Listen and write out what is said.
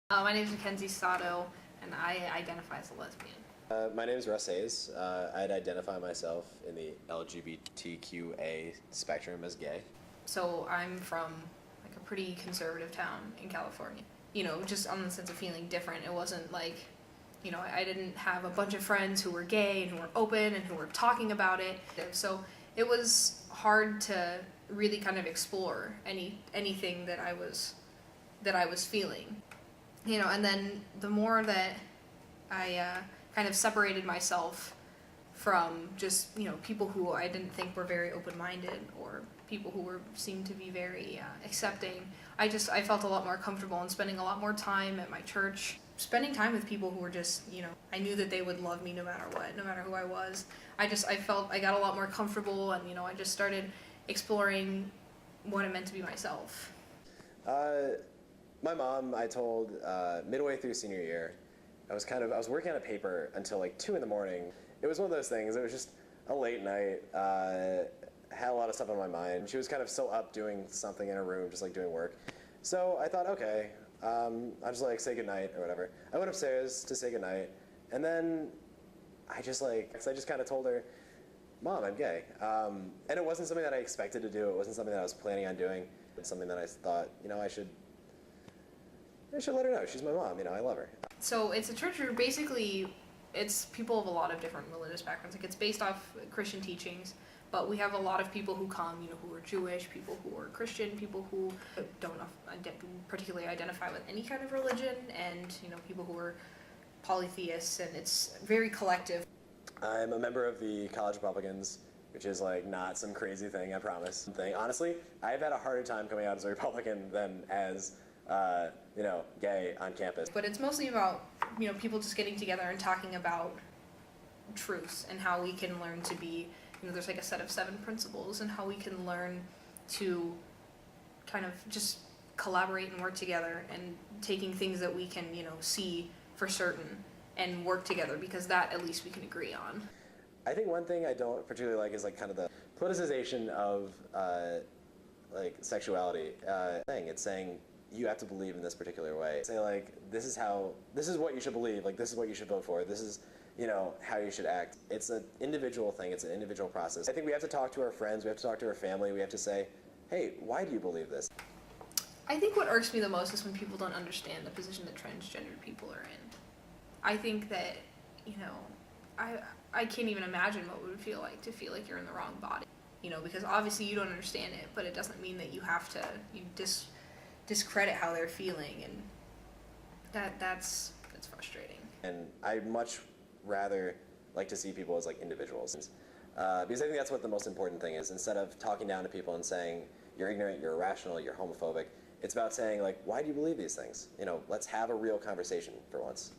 My name is Mackenzie Sato, and I identify as a lesbian. My name is Russ Hayes. I'd identify myself in the LGBTQA spectrum as gay. So I'm from like a pretty conservative town in California. You know, just on the sense of feeling different. It wasn't like, you know, I didn't have a bunch of friends who were gay and who were open and who were talking about it. So it was hard to really kind of explore anything that I was feeling. You know, and then the more that I kind of separated myself from just, you know, people who I didn't think were very open-minded or people who seemed to be very accepting, I felt a lot more comfortable in spending a lot more time at my church, spending time with people who were just, you know, I knew that they would love me no matter what, no matter who I was. I felt I got a lot more comfortable, and, you know, I just started exploring what it meant to be myself. My mom, I told midway through senior year, I was working on a paper until like 2 in the morning. It was one of those things. It was just a late night. Had a lot of stuff on my mind. She was kind of still up doing something in her room, just like doing work. So I thought, okay, I'll just like say goodnight or whatever. I went upstairs to say goodnight, and then I just kind of told her, Mom, I'm gay. And it wasn't something that I expected to do. It wasn't something that I was planning on doing. It's something that I thought, you know, I should let her know. She's my mom, you know, I love her. So it's a church where basically it's people of a lot of different religious backgrounds. Like, it's based off Christian teachings, but we have a lot of people who come, you know, who are Jewish, people who are Christian, people who don't particularly identify with any kind of religion, and, you know, people who are polytheists, and it's very collective. I'm a member of the College Republicans, which is like not some crazy thing, I promise. Honestly, I've had a harder time coming out as a Republican than as you know, gay on campus. But it's mostly about, you know, people just getting together and talking about truths and how we can learn to be, you know, there's like a set of 7 principles, and how we can learn to kind of just collaborate and work together, and taking things that we can, you know, see for certain and work together, because that at least we can agree on. I think one thing I don't particularly like is like kind of the politicization of like sexuality thing. It's saying you have to believe in this particular way. Say like, this is what you should believe, like this is what you should vote for, this is, you know, how you should act. It's an individual thing, it's an individual process. I think we have to talk to our friends, we have to talk to our family, we have to say, hey, why do you believe this? I think what irks me the most is when people don't understand the position that transgendered people are in. I think that, you know, I can't even imagine what it would feel like to feel like you're in the wrong body. You know, because obviously you don't understand it, but it doesn't mean that you have to, discredit how they're feeling, and that's frustrating. And I much rather like to see people as like individuals, because I think that's what the most important thing is. Instead of talking down to people and saying you're ignorant, you're irrational, you're homophobic, it's about saying like, why do you believe these things? You know, let's have a real conversation for once.